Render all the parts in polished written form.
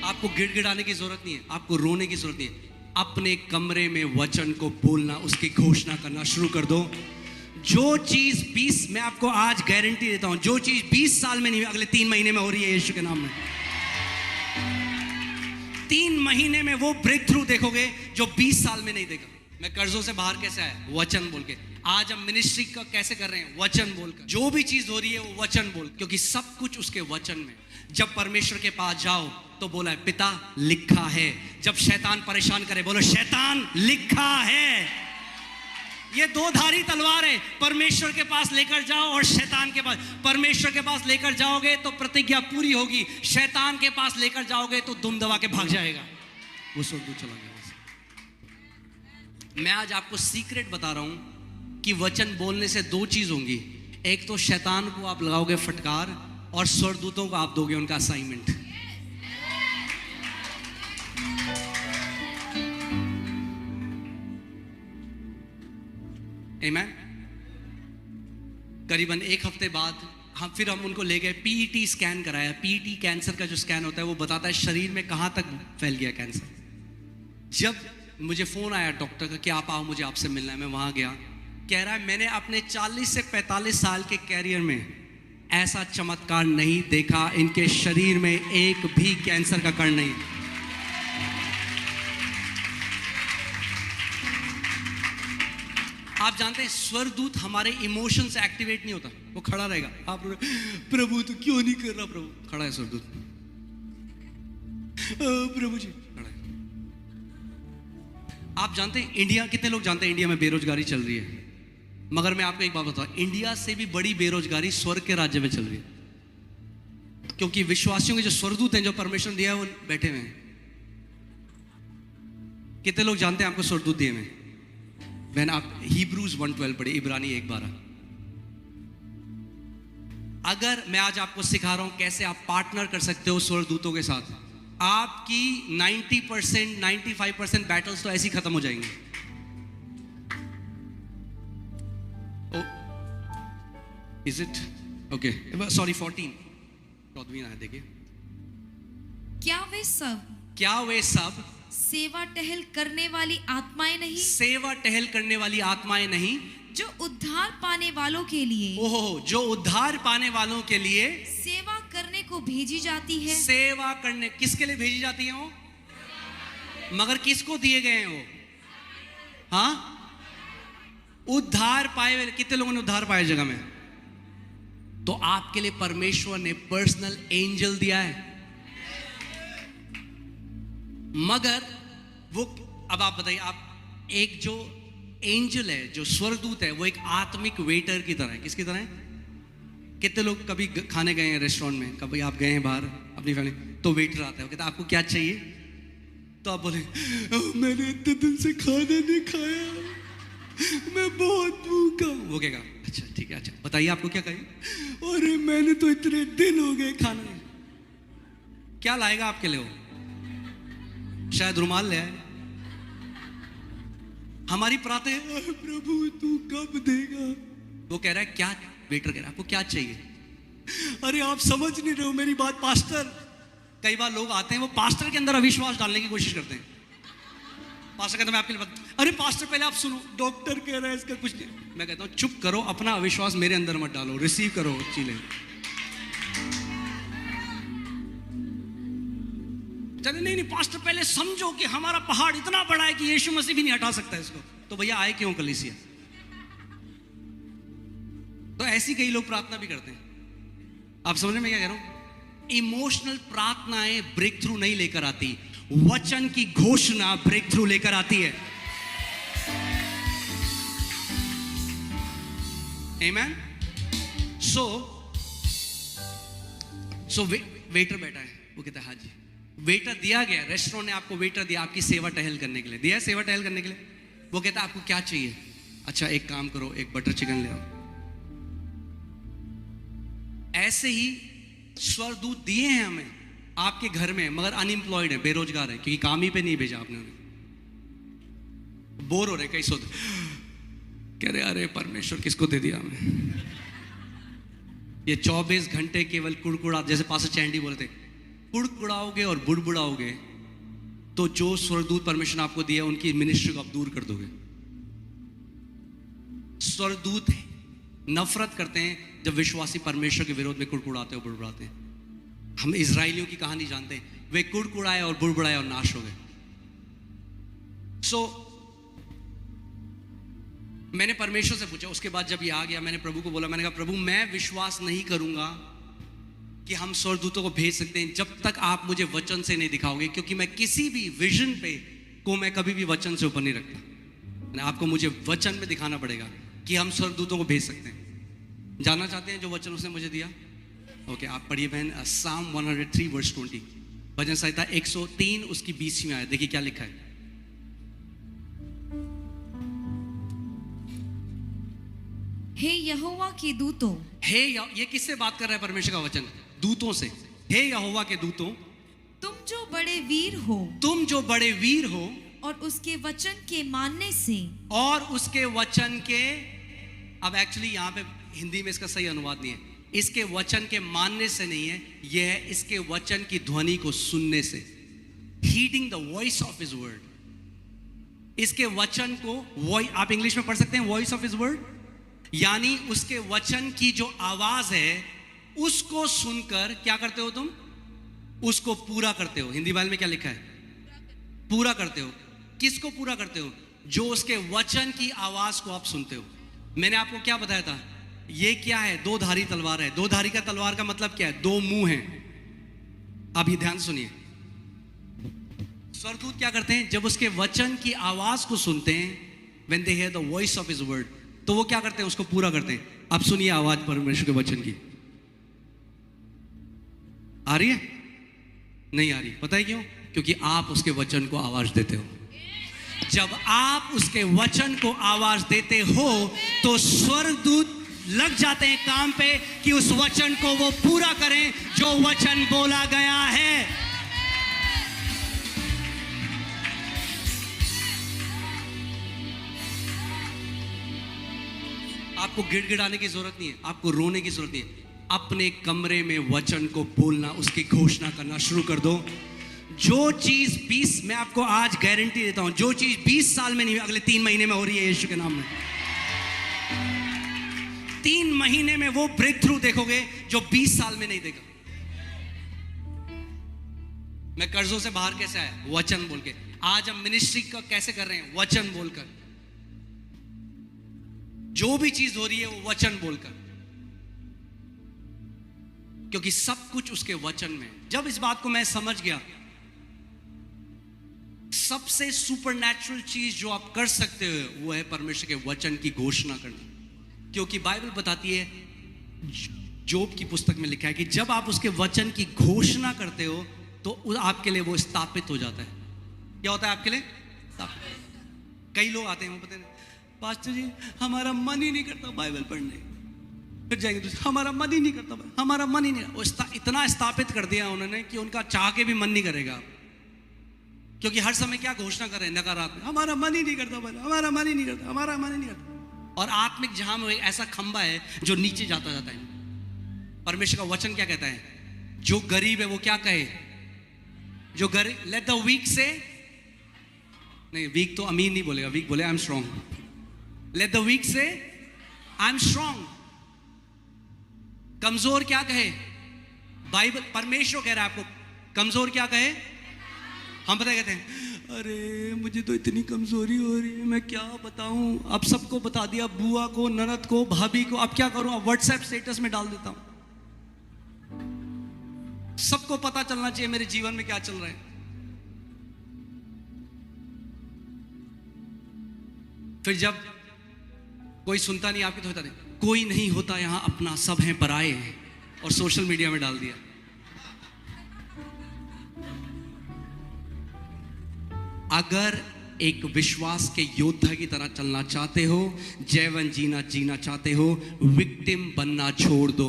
आपको गिड़गिड़ाने की जरूरत नहीं है, आपको रोने की जरूरत नहीं है। अपने कमरे में वचन को बोलना, उसकी घोषणा करना शुरू कर दो। जो चीज 20, मैं आपको आज गारंटी देता हूं, जो चीज 20 साल में नहीं हुई, अगले 3 महीने में हो रही है यीशु के नाम में। 3 महीने में वो ब्रेक थ्रू देखोगे जो 20 साल में नहीं देखा। मैं कर्जों से बाहर कैसे आया? वचन बोल के। आज हम मिनिस्ट्री का कैसे कर रहे हैं? वचन बोलकर। जो भी चीज हो रही है वो वचन बोल, क्योंकि सब कुछ उसके वचन में। जब परमेश्वर के पास जाओ तो बोला है पिता लिखा है। जब शैतान परेशान करे बोलो शैतान लिखा है। ये 2 धारी तलवार है, परमेश्वर के पास लेकर जाओ और शैतान के पास। परमेश्वर के पास लेकर जाओगे तो प्रतिज्ञा पूरी होगी, शैतान के पास लेकर जाओगे तो दुम दबा के भाग जाएगा, वो स्वर्गदूत चला गया। मैं आज आपको सीक्रेट बता रहा हूं कि वचन बोलने से 2 चीज होंगी। एक तो शैतान को आप लगाओगे फटकार, और स्वर्गदूतों को आप दोगे उनका असाइनमेंट। आमीन। करीबन 1 हफ्ते बाद हम उनको ले गए, पीईटी स्कैन कराया। पीईटी कैंसर का जो स्कैन होता है वो बताता है शरीर में कहां तक फैल गया कैंसर। जब मुझे फोन आया डॉक्टर का कि आप आओ, मुझे आपसे मिलना है, मैं वहां गया। कह रहा है मैंने अपने 40 से 45 साल के कैरियर में ऐसा चमत्कार नहीं देखा, इनके शरीर में एक भी कैंसर का कण नहीं। आप जानते हैं स्वर्गदूत हमारे इमोशन से एक्टिवेट नहीं होता, वो खड़ा रहेगा। आप प्रभु तो क्यों नहीं कर रहा? प्रभु खड़ा है स्वर्गदूत, प्रभु जी खड़ा है। आप जानते हैं इंडिया, कितने लोग जानते हैं इंडिया में बेरोजगारी चल रही है? मगर मैं आपको एक बात बताऊं, इंडिया से भी बड़ी बेरोजगारी स्वर्ग के राज्य में चल रही है, क्योंकि विश्वासियों के जो स्वर्गदूत हैं, जो परमेश्वर ने दिया है, वो बैठे हुए हैं। कितने लोग जानते हैं आपको स्वर्गदूत दिए हुए? वैन आप हिब्रूज 1:12 पढ़े, इब्रानी 1:12। अगर मैं आज आपको सिखा रहा हूं कैसे आप पार्टनर कर सकते हो स्वर्गदूतों के साथ, आपकी 90% 95% बैटल्स तो ऐसे ही खत्म हो जाएंगे। Is it okay? सॉरी 14 है, देखिए। क्या वे सब सेवा टहल करने वाली आत्माएं नहीं? सेवा टहल करने वाली आत्माएं नहीं, जो उद्धार पाने वालों के लिए, ओहो, जो उद्धार पाने वालों के लिए सेवा करने को भेजी जाती है। सेवा करने किसके लिए भेजी जाती है वो? मगर किसको दिए गए हैं वो? हाँ, उद्धार पाए हुए। कितने लोगों ने उद्धार पाया जगह में? तो आपके लिए परमेश्वर ने पर्सनल एंजल दिया है। मगर वो, अब आप बताइए, आप एक जो एंजल है, जो स्वर्गदूत है, वो एक आत्मिक वेटर की तरह है। किसकी तरह है? कितने लोग कभी खाने गए हैं रेस्टोरेंट में, कभी आप गए हैं बाहर अपनी फैमिली, तो वेटर आता है, वो कहता है आपको क्या चाहिए? तो आप बोले मैंने इतने दिन से खाना नहीं खाया, मैं बहुत भूखा हूं। वो कहेगा अच्छा ठीक है, अच्छा बताइए आपको क्या चाहिए? अरे मैंने तो इतने दिन हो गए खाना नहीं। क्या लाएगा आपके लिए वो? शायद रुमाल ले आए। हमारी प्रार्थना है प्रभु तू कब देगा? वो कह रहा है क्या? वेटर कह रहा है आपको क्या चाहिए? अरे आप समझ नहीं रहे हो मेरी बात पास्टर। कई बार लोग आते हैं, वो पास्टर के अंदर अविश्वास डालने की कोशिश करते हैं। पास्टर कहता है मैं आपके लिए अरे पास्टर पहले आप सुनो, डॉक्टर कह रहा है इसका कुछ नहीं। मैं कहता हूं चुप करो, अपना अविश्वास मेरे अंदर मत डालो, रिसीव करो चीजें। चले नहीं पास्टर पहले समझो कि हमारा पहाड़ इतना बड़ा है कि यीशु मसीह भी नहीं हटा सकता इसको। तो भैया आए क्यों कलीसिया? तो ऐसी कई लोग प्रार्थना भी करते हैं। आप समझ में क्या कह रहा हूं? इमोशनल प्रार्थनाएं ब्रेक थ्रू नहीं लेकर आती, वचन की घोषणा ब्रेक थ्रू लेकर आती है। आमेन। सो वेटर बैठा है, वो कहता है हाँ जी। वेटर दिया गया, रेस्टोरेंट ने आपको वेटर दिया आपकी सेवा टहल करने के लिए, दिया सेवा टहल करने के लिए। वो कहता है आपको क्या चाहिए? अच्छा एक काम करो, एक बटर चिकन ले आओ। ऐसे ही स्वर्गदूत दिए हैं हमें आपके घर में, मगर अनएम्प्लॉयड है, बेरोजगार है, क्योंकि काम ही पे नहीं भेजा आपने उन्हें। बोर हो रहे कई सोच, कह रहे अरे परमेश्वर किसको दे दिया हमें? ये 24 घंटे केवल कुड़कुड़ा, जैसे पास्टर चैंडी बोलते कुड़कुड़ाओगे और बुड़बुड़ाओगे तो जो स्वर्गदूत परमिशन आपको दिया उनकी मिनिस्ट्री को आप दूर कर दोगे। स्वर्गदूत नफरत करते हैं जब विश्वासी परमेश्वर के विरोध में कुड़कुड़ाते और बुड़बुड़ाते हैं। हम इजराइलियों की कहानी जानते हैं, वे कुड़कुड़ाए और बुड़बुड़ाए और नाश हो गए। मैंने परमेश्वर से पूछा, उसके बाद जब ये आ गया मैंने प्रभु को बोला, मैंने कहा प्रभु मैं विश्वास नहीं करूंगा कि हम स्वर्गदूतों को भेज सकते हैं जब तक आप मुझे वचन से नहीं दिखाओगे, क्योंकि मैं किसी भी विजन पे को मैं कभी भी वचन से ऊपर नहीं रखता। आपको मुझे वचन में दिखाना पड़ेगा कि हम स्वर्गदूतों को भेज सकते हैं। जानना चाहते हैं जो वचन उसने मुझे दिया? ओके, आप पढ़िए बहन, साम 103 वर्स 20, भजन संहिता 103 उसकी 20 में आया। देखिए क्या लिखा है। हे यहोवा के दूतों, ये किससे बात कर रहा है परमेश्वर का वचन? दूतों से। हे यहोवा के दूतों, तुम जो बड़े वीर हो, तुम जो बड़े वीर हो और उसके वचन के मानने से, और उसके वचन के, अब एक्चुअली यहाँ पे हिंदी में इसका सही अनुवाद नहीं है, इसके वचन के मानने से नहीं है, यह है इसके वचन की ध्वनि को सुनने से। Heading the voice of his word. इसके वचन को आप इंग्लिश में पढ़ सकते हैं वॉइस ऑफ हिज वर्ड, यानी उसके वचन की जो आवाज है उसको सुनकर क्या करते हो तुम? उसको पूरा करते हो। हिंदी बाइबल में क्या लिखा है? पूरा करते हो। किसको पूरा करते हो? जो उसके वचन की आवाज को आप सुनते हो। मैंने आपको क्या बताया था? ये क्या है? दो धारी तलवार है। दो धारी का तलवार का मतलब क्या है? दो मुंह हैं। अब ये ध्यान सुनिए, स्वर्गदूत क्या करते हैं जब उसके वचन की आवाज को सुनते हैं, when they hear the voice of his word, तो वो क्या करते हैं? उसको पूरा करते हैं। अब सुनिए आवाज परमेश्वर के वचन की। आ रही है? नहीं आ रही। पता है क्यों? क्योंकि आप उसके वचन को आवाज देते हो। जब आप उसके वचन को आवाज देते हो तो स्वर्गदूत लग जाते हैं काम पे कि उस वचन को वो पूरा करें जो वचन बोला गया है। आपको गिड़गिड़ाने की जरूरत नहीं है, आपको रोने की जरूरत नहीं है। अपने कमरे में वचन को बोलना, उसकी घोषणा करना शुरू कर दो। जो चीज 20, मैं आपको आज गारंटी देता हूं, जो चीज 20 साल में नहीं, अगले 3 महीने में हो रही है यीशु के नाम में। 3 महीने में वो ब्रेक थ्रू देखोगे जो 20 साल में नहीं देखा। मैं कर्जों से बाहर कैसे आया? वचन बोल के। आज हम मिनिस्ट्री का कैसे कर रहे हैं? वचन बोलकर। जो भी चीज हो रही है वो वचन बोलकर, क्योंकि सब कुछ उसके वचन में। जब इस बात को मैं समझ गया, सबसे सुपरनैचुरल चीज जो आप कर सकते हो वो है परमेश्वर के वचन की घोषणा करना। क्योंकि बाइबल बताती है, जोब की पुस्तक में लिखा है कि जब आप उसके वचन की घोषणा करते हो तो आपके लिए वो स्थापित हो जाता है। क्या होता है आपके लिए? स्थापित। कई लोग आते हैं, वो पता नहीं, पास्टर जी हमारा मन ही नहीं करता बाइबल पढ़ने। फिर जाएंगे तो हमारा मन ही नहीं करता, हमारा मन ही नहीं। वो इतना स्थापित कर दिया उन्होंने कि उनका चाह के भी मन नहीं करेगा, क्योंकि हर समय क्या घोषणा कर रहे हैं? नकारात्मक। हमारा मन ही नहीं करता, हमारा मन ही नहीं करता, हमारा मन ही नहीं करता। और आत्मिक जहां में ऐसा खंबा है जो नीचे जाता जाता है। परमेश्वर का वचन क्या कहता है? जो गरीब है वो क्या कहे? जो गरीब, लेट द वीक से, नहीं वीक तो अमीर नहीं बोलेगा, वीक बोले I am strong. Let the weak say I am strong. कमजोर क्या कहे? बाइबल, परमेश्वर कह रहा है आपको कमजोर क्या कहे? हम पता कहते हैं, अरे मुझे तो इतनी कमजोरी हो रही है, मैं क्या बताऊं। अब सबको बता दिया, बुआ को, ननद को, भाभी को। अब क्या करूं? अब व्हाट्सएप स्टेटस में डाल देता हूं, सबको पता चलना चाहिए मेरे जीवन में क्या चल रहा है। फिर जब कोई सुनता नहीं आपकी तो होता नहीं, कोई नहीं होता यहां अपना, सब हैं पराए हैं, और सोशल मीडिया में डाल दिया। अगर एक विश्वास के योद्धा की तरह चलना चाहते हो, जीवन जीना चाहते हो, विक्टिम बनना छोड़ दो।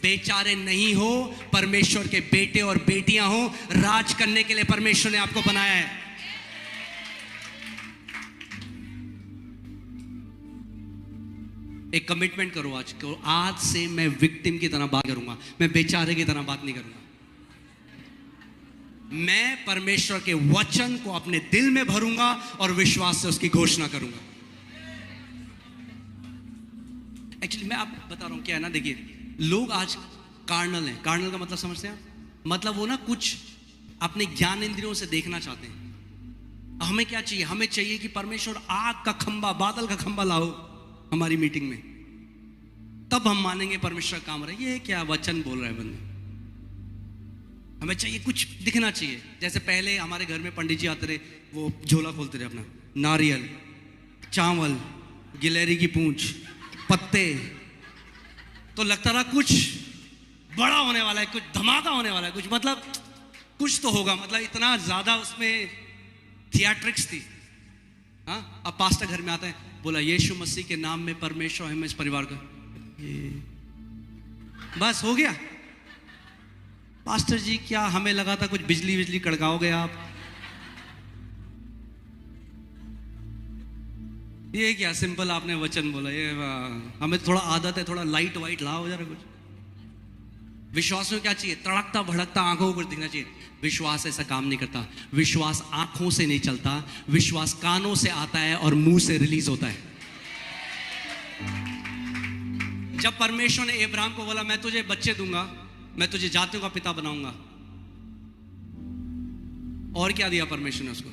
बेचारे नहीं हो, परमेश्वर के बेटे और बेटियां हो। राज करने के लिए परमेश्वर ने आपको बनाया है। एक कमिटमेंट करो आज से मैं विक्टिम की तरह बात करूंगा, मैं बेचारे की तरह बात नहीं करूंगा। मैं परमेश्वर के वचन को अपने दिल में भरूंगा और विश्वास से उसकी घोषणा करूंगा। एक्चुअली मैं आप बता रहा हूं क्या है ना, देखिए लोग आज कार्नल हैं। कार्नल का मतलब समझते हैं आप? मतलब वो ना कुछ अपने ज्ञान इंद्रियों से देखना चाहते हैं। हमें क्या चाहिए? हमें चाहिए कि परमेश्वर आग का खंबा, बादल का खंबा लाओ हमारी मीटिंग में, तब हम मानेंगे परमेश्वर काम रहा है। ये क्या वचन बोल रहा है बंदा? हमें चाहिए कुछ दिखना चाहिए। जैसे पहले हमारे घर में पंडित जी आते रहे, वो झोला खोलते रहे अपना, नारियल, चावल, गिलहरी की पूंछ, पत्ते, तो लगता रहा कुछ बड़ा होने वाला है, कुछ धमाका होने वाला है, कुछ मतलब कुछ तो होगा। मतलब इतना ज्यादा उसमें थिएट्रिक्स थी। हाँ, अब पास्टर घर में आता है, बोला यीशु मसीह के नाम में परमेश्वर है, मैं इस परिवार का, बस हो गया। पास्टर जी क्या हमें लगा था कुछ बिजली बिजली कड़काओगे आप, ये क्या सिंपल आपने वचन बोला। ये हमें थोड़ा आदत है, थोड़ा लाइट वाइट लाओ जरा कुछ। विश्वास में क्या चाहिए? तड़कता भड़कता आंखों को दिखना चाहिए। विश्वास ऐसा काम नहीं करता। विश्वास आंखों से नहीं चलता, विश्वास कानों से आता है और मुंह से रिलीज होता है। जब परमेश्वर ने अब्राहम को बोला मैं तुझे बच्चे दूंगा, मैं तुझे जातियों का पिता बनाऊंगा, और क्या दिया परमेश्वर ने उसको?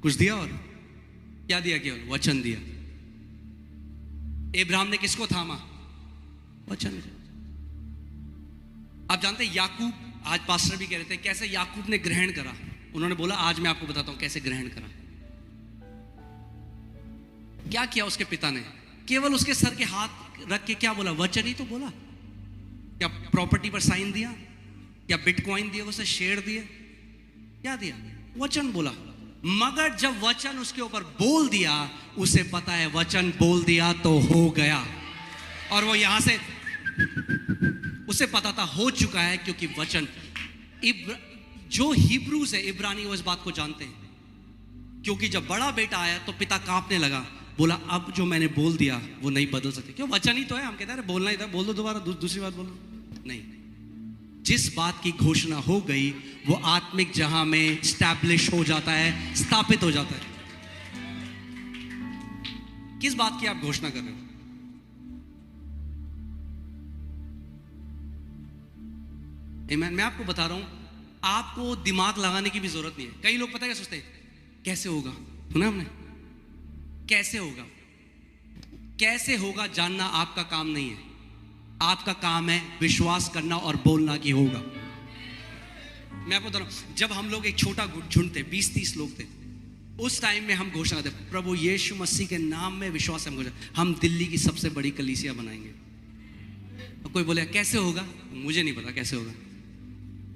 कुछ दिया? और क्या दिया? केवल वचन दिया। अब्राहम ने किसको थामा? वचन। आप जानते हैं याकूब, आज पास्टर भी कह रहे थे कैसे याकूब ने ग्रहण करा। उन्होंने बोला आज मैं आपको बताता हूं कैसे ग्रहण करा। क्या किया उसके पिता ने? केवल उसके सर के हाथ रख के क्या बोला? वचन ही तो बोला। क्या प्रॉपर्टी पर साइन दिया? क्या बिटकॉइन दिए उसे, शेयर दिए? क्या दिया? वचन बोला। मगर जब वचन उसके ऊपर बोल दिया, उसे पता है वचन बोल दिया तो हो गया। और वो यहां से उसे पता था हो चुका है, क्योंकि वचन। जो हिब्रूज है, इब्रानी, वो इस बात को जानते हैं। क्योंकि जब बड़ा बेटा आया तो पिता कांपने लगा, बोला अब जो मैंने बोल दिया वो नहीं बदल सकते। क्यों? वचन ही तो है। हम कहते हैं बोलना ही था, बोल दो दोबारा, दूसरी बात बोलो। नहीं, जिस बात की घोषणा हो गई वो आत्मिक जहां में स्टैब्लिश हो जाता है, स्थापित हो जाता है। किस बात की आप घोषणा कर रहे हो? आमीन। मैं आपको बता रहा हूं, आपको दिमाग लगाने की भी जरूरत नहीं है। कई लोग पता है क्या सोचते हैं? कैसे होगा? सुना हमने? कैसे होगा? कैसे होगा जानना आपका काम नहीं है। आपका काम है विश्वास करना और बोलना कि होगा। मैं आपको बता रहा हूं, जब हम लोग एक छोटा झुंड थे, 20-30 लोग थे, उस टाइम में हम घोषणा करते, प्रभु यीशु मसीह के नाम में विश्वास हम दिल्ली की सबसे बड़ी कलीसिया बनाएंगे। और कोई बोले कैसे होगा? मुझे नहीं पता कैसे होगा।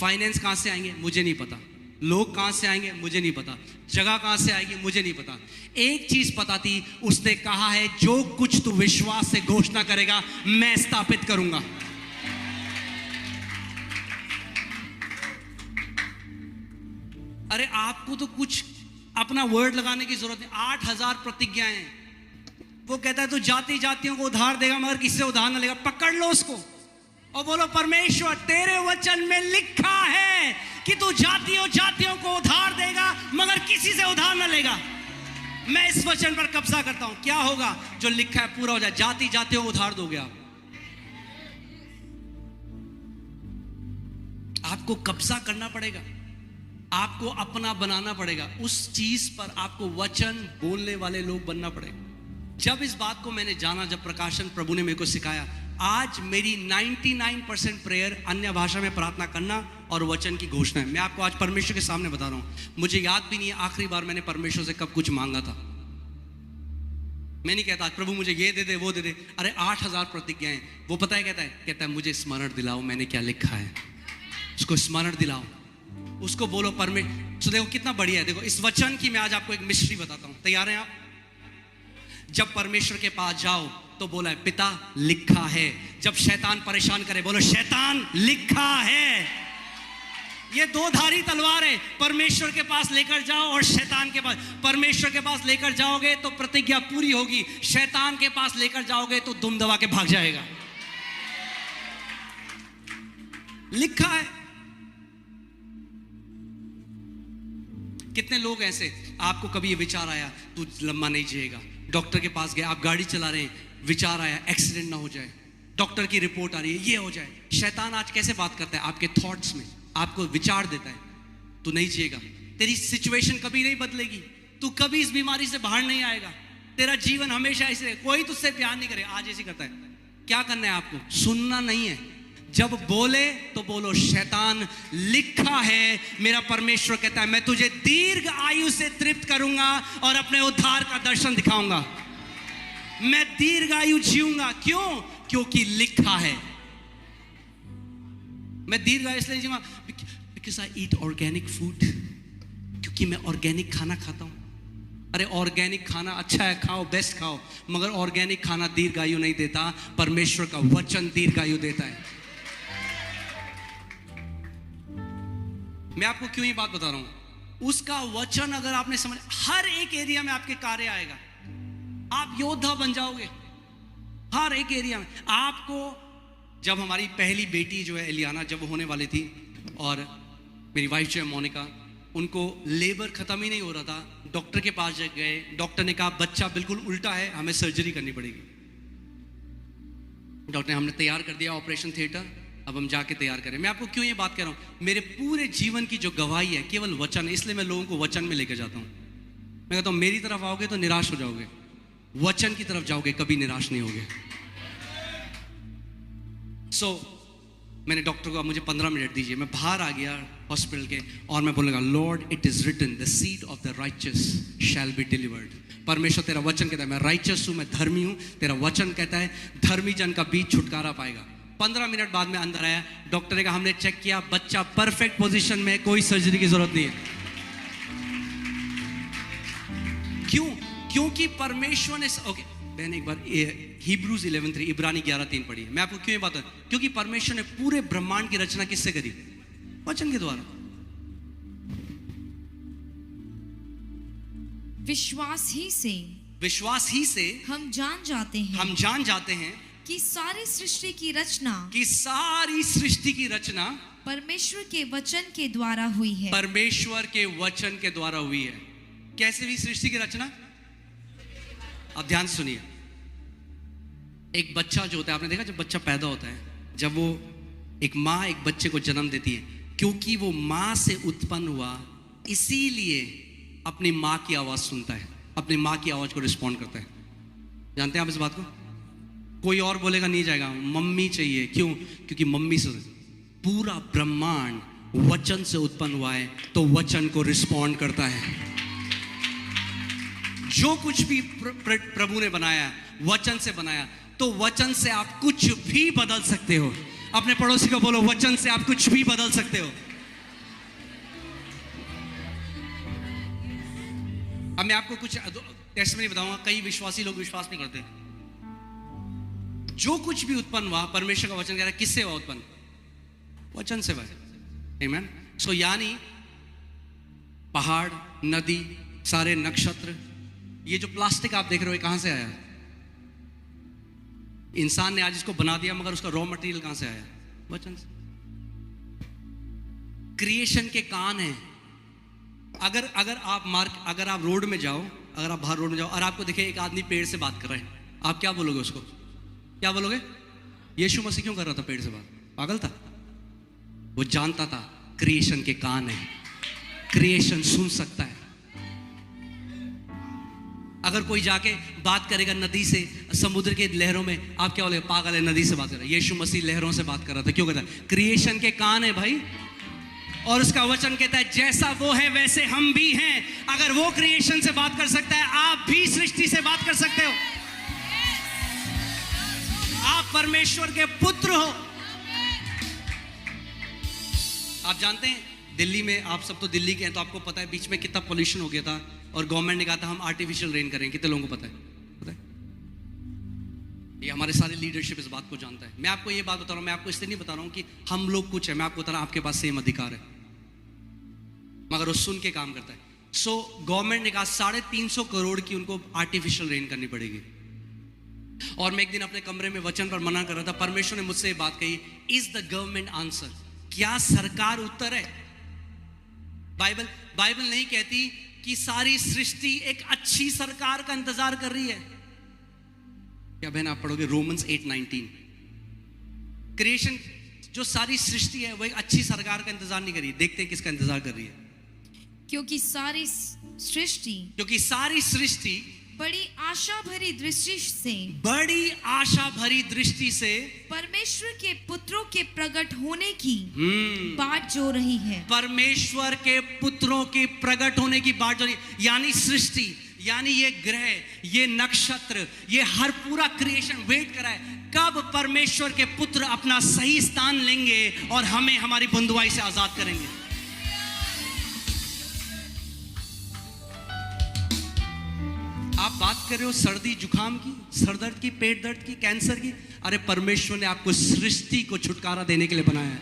फाइनेंस कहां से आएंगे? मुझे नहीं पता। लोग कहां से आएंगे? मुझे नहीं पता। जगह कहां से आएगी? मुझे नहीं पता। एक चीज पता थी, उसने कहा है जो कुछ तू विश्वास से घोषणा करेगा मैं स्थापित करूंगा। अरे आपको तो कुछ अपना वर्ड लगाने की जरूरत नहीं। 8000 प्रतिज्ञाएं। वो कहता है तू जाति जातियों को उधार देगा मगर किसी से उधार ना लेगा। पकड़ लो उसको और बोलो परमेश्वर तेरे वचन में लिखा है कि तू जातियों जातियों को उधार देगा मगर किसी से उधार ना लेगा। मैं इस वचन पर कब्जा करता हूं। क्या होगा? जो लिखा है पूरा हो जाए। जाति जातियों को उधार दोगे आप। आपको कब्जा करना पड़ेगा, आपको अपना बनाना पड़ेगा। उस चीज पर आपको वचन बोलने वाले लोग बनना पड़ेगा। जब इस बात को मैंने जाना, जब प्रकाशन प्रभु ने मेरे को सिखाया, आज मेरी 99% प्रेयर अन्य भाषा में प्रार्थना करना और वचन की घोषणा है। मैं आपको आज परमेश्वर के सामने बता रहा हूं, मुझे याद भी नहीं है आखिरी बार मैंने परमेश्वर से कब कुछ मांगा था। मैं नहीं कहता प्रभु मुझे ये दे दे वो दे दे। अरे 8000 प्रतिज्ञाएं। वो पता है कहता है मुझे स्मरण दिलाओ मैंने क्या लिखा है। उसको स्मरण दिलाओ, उसको बोलो परमेश्वर। तो देखो कितना बढ़िया है। देखो इस वचन की मैं आज आपको एक मिस्ट्री बताता हूं। तैयार हैं आप? जब परमेश्वर के पास जाओ तो बोला है पिता लिखा है। जब शैतान परेशान करे बोलो शैतान लिखा है। ये दो धारी तलवार है। परमेश्वर के पास लेकर जाओ और शैतान के पास। परमेश्वर के पास लेकर जाओगे तो प्रतिज्ञा पूरी होगी, शैतान के पास लेकर जाओगे तो दुम दबा के भाग जाएगा। लिखा है। कितने लोग ऐसे, आपको कभी ये विचार आया तू लंबा नहीं जिएगा, डॉक्टर के पास गए, आप गाड़ी चला रहे हैं, विचार आया एक्सीडेंट ना हो जाए, डॉक्टर की रिपोर्ट आ रही है ये हो जाए। शैतान आज कैसे बात करता है? आपके थॉट्स में आपको विचार देता है तू नहीं जिएगा, तेरी सिचुएशन कभी नहीं बदलेगी, तू कभी इस बीमारी से बाहर नहीं आएगा, तेरा जीवन हमेशा ऐसे, कोई तुझसे प्यार नहीं करे। आज ऐसे करता है। क्या करना है आपको? सुनना नहीं है। जब बोले तो बोलो शैतान, लिखा है, मेरा परमेश्वर कहता है मैं तुझे दीर्घ आयु से तृप्त करूंगा और अपने उद्धार का दर्शन दिखाऊंगा। मैं दीर्घ आयु जीऊंगा। क्यों? क्योंकि लिखा है। मैं दीर्घ आयु इसलिए जीऊंगा because I eat organic food, क्योंकि मैं ऑर्गेनिक खाना खाता हूं। अरे ऑर्गेनिक खाना अच्छा है, खाओ, बेस्ट खाओ, मगर ऑर्गेनिक खाना दीर्घायु नहीं देता। परमेश्वर का वचन दीर्घायु देता है। मैं आपको क्यों ये बात बता रहा हूं? उसका वचन अगर आपने समझ, हर एक एरिया में आपके कार्य आएगा, आप योद्धा बन जाओगे हर एक एरिया में। आपको, जब हमारी पहली बेटी जो है एलियाना, जब वो होने वाली थी, और मेरी वाइफ जो है मोनिका, उनको लेबर खत्म ही नहीं हो रहा था, डॉक्टर के पास गए, डॉक्टर ने कहा बच्चा बिल्कुल उल्टा है, हमें सर्जरी करनी पड़ेगी। डॉक्टर ने, हमने तैयार कर दिया ऑपरेशन थिएटर, अब हम जाके तैयार करें। मैं आपको क्यों ये बात कर रहा हूं? मेरे पूरे जीवन की जो गवाही है केवल वचन है, इसलिए मैं लोगों को वचन में लेकर जाता हूं। मैं कहता हूं मेरी तरफ आओगे तो निराश हो जाओगे, वचन की तरफ जाओगे कभी निराश नहीं होगे। मैंने डॉक्टर को, मुझे 15 मिनट दीजिए, मैं बाहर आ गया हॉस्पिटल के, और मैं बोलूँगा lord it is written the seed of the righteous shall be delivered. परमेश्वर तेरा वचन कहता है मैं राइचस हूँ, मैं धर्मी हूँ, तेरा वचन कहता है धर्मी जन का बीज छुटकारा पाएगा। 15 मिनट बाद में अंदर आया, डॉक्टर ने कहा हमने चेक किया, बच्चा परफेक्ट पोजीशन में, कोई सर्जरी की जरूरत नहीं है। क्यों? क्योंकि परमेश्वर ने, ओके मैंने एक बार हिब्रूज 11:3, इब्रानी 11:3 पढ़ी है। मैं आपको क्यों ये बात है? क्योंकि परमेश्वर ने पूरे ब्रह्मांड की रचना किससे करी? वचन के द्वारा। विश्वास ही से हम जान जाते हैं कि सारी सृष्टि की रचना परमेश्वर के वचन के द्वारा हुई है। परमेश्वर के वचन के द्वारा हुई है। कैसे हुई सृष्टि की रचना? अब ध्यान से सुनिए। एक बच्चा जो होता है, आपने देखा जब बच्चा पैदा होता है, जब वो, एक माँ एक बच्चे को जन्म देती है, क्योंकि वो माँ से उत्पन्न हुआ, इसीलिए अपनी माँ की आवाज सुनता है, अपनी माँ की आवाज को रिस्पॉन्ड करता है। जानते हैं आप इस बात को? कोई और बोलेगा नहीं जाएगा, मम्मी चाहिए। क्यों? क्योंकि मम्मी से पूरा ब्रह्मांड वचन से उत्पन्न हुआ है, तो वचन को रिस्पॉन्ड करता है। जो कुछ भी प्रभु ने बनाया वचन से बनाया, तो वचन से आप कुछ भी बदल सकते हो। अपने पड़ोसी को बोलो वचन से आप कुछ भी बदल सकते हो। अब मैं आपको कुछ टेस्टमनी बताऊंगा, कई विश्वासी लोग विश्वास नहीं करते। जो कुछ भी उत्पन्न हुआ, परमेश्वर का वचन कह रहा है, किससे हुआ उत्पन्न? वचन से हुआ। आमीन। सो यानी पहाड़, नदी, सारे नक्षत्र, ये जो प्लास्टिक आप देख रहे हो, कहां से आया? इंसान ने आज इसको बना दिया, मगर उसका रॉ मटेरियल कहां से आया? वचन से। क्रिएशन के कान है। अगर आप रोड में जाओ, अगर आप बाहर रोड में जाओ और आपको दिखे एक आदमी पेड़ से बात कर रहा है, आप क्या बोलोगे उसको? क्या बोलोगे? यीशु मसीह क्यों कर रहा था पेड़ से बात? पागल था? वो जानता था क्रिएशन के कान है, क्रिएशन सुन सकता है। अगर कोई जाके बात करेगा नदी से, समुद्र के लहरों में, आप क्या बोलेगा? पागल है, नदी से बात कर रहा है। यीशु मसीह लहरों से बात कर रहा था। क्यों कहता है? क्रिएशन के कान है भाई, और उसका वचन कहता है जैसा वो है वैसे हम भी हैं। अगर वो क्रिएशन से बात कर सकता है, आप भी सृष्टि से बात कर सकते हो। आप परमेश्वर के पुत्र हो। आप जानते हैं दिल्ली में, आप सब तो दिल्ली के हैं, तो आपको पता है बीच में कितना पोल्यूशन हो गया था, और गवर्नमेंट ने कहा था हम आर्टिफिशियल रेन करेंगे। कितने लोगों को पता है? ये हमारे सारे लीडरशिप इस बात को जानता है। मैं आपको ये बात बता रहा हूँ, मैं आपको इसलिए नहीं बता रहा हूँ कि हम लोग कुछ है, मैं आपको बता रहा हूँ आपके पास सेम अधिकार है, मगर वो सुन के काम करता है। सो गवर्नमेंट ने कहा 350 करोड़ की उनको आर्टिफिशियल रेन करनी पड़ेगी। और मैं एक दिन अपने कमरे में वचन पर मना कर रहा था, परमेश्वर ने मुझसे ये बात कही, इज द गवर्नमेंट आंसर? क्या सरकार उत्तर है? बाइबल बाइबल नहीं कहती कि सारी सृष्टि एक अच्छी सरकार का इंतजार कर रही है। क्या बहन आप पढ़ोगे रोमन्स 8:19, क्रिएशन जो सारी सृष्टि है वो एक अच्छी सरकार का इंतजार नहीं कर रही। देखते हैं किसका इंतजार कर रही है। क्योंकि सारी सृष्टि बड़ी आशा भरी दृष्टि से परमेश्वर के पुत्रों के प्रकट होने की बाट जो रही है। परमेश्वर के पुत्रों के प्रकट होने की बाट जो रही, यानी सृष्टि, यानी ये ग्रह, ये नक्षत्र, ये हर पूरा क्रिएशन वेट कर रहा है कब परमेश्वर के पुत्र अपना सही स्थान लेंगे और हमें हमारी बंधुआई से आजाद करेंगे। आप बात कर रहे हो सर्दी जुकाम की, सर दर्द की, पेट दर्द की, कैंसर की, अरे परमेश्वर ने आपको सृष्टि को छुटकारा देने के लिए बनाया है।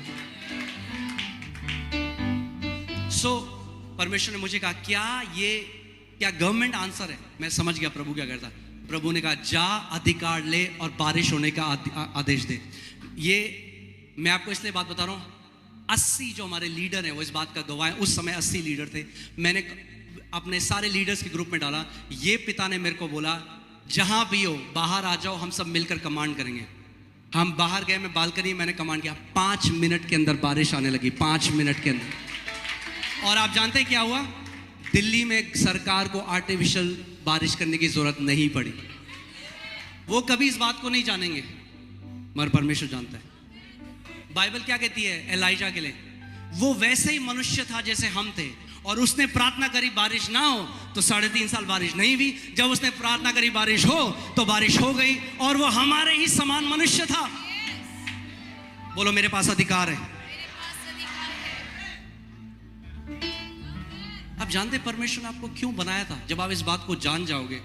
परमेश्वर ने मुझे कहा क्या गवर्नमेंट आंसर है? मैं समझ गया प्रभु क्या करता। प्रभु ने कहा जा अधिकार ले और बारिश होने का आदेश दे। ये मैं आपको इसलिए बात बता रहा हूँ, 80 जो हमारे लीडर हैं वो इस बात का गवाह हैं। उस समय 80 लीडर थे। मैंने अपने सारे लीडर्स के ग्रुप में डाला। ये पिता ने मेरे को बोला जहां भी हो बाहर आ जाओ, हम सब मिलकर कमांड करेंगे। हम बाहर गए, मैं बालकनी, मैंने कमांड किया, 5 मिनट के अंदर बारिश आने लगी, 5 मिनट के अंदर। और आप जानते हैं क्या हुआ? दिल्ली में सरकार को आर्टिफिशियल बारिश करने की जरूरत नहीं पड़ी। वो कभी इस बात को नहीं जानेंगे मगर परमेश्वर जानता है। बाइबल क्या कहती है एलाइजा के लिए? वो वैसे ही मनुष्य था जैसे हम थे, और उसने प्रार्थना करी बारिश ना हो, तो 3.5 साल बारिश नहीं हुई। जब उसने प्रार्थना करी बारिश हो, तो बारिश हो गई, और वो हमारे ही समान मनुष्य था। बोलो मेरे पास अधिकार है। आप जानते परमेश्वर ने आपको क्यों बनाया था? जब आप इस बात को जान जाओगे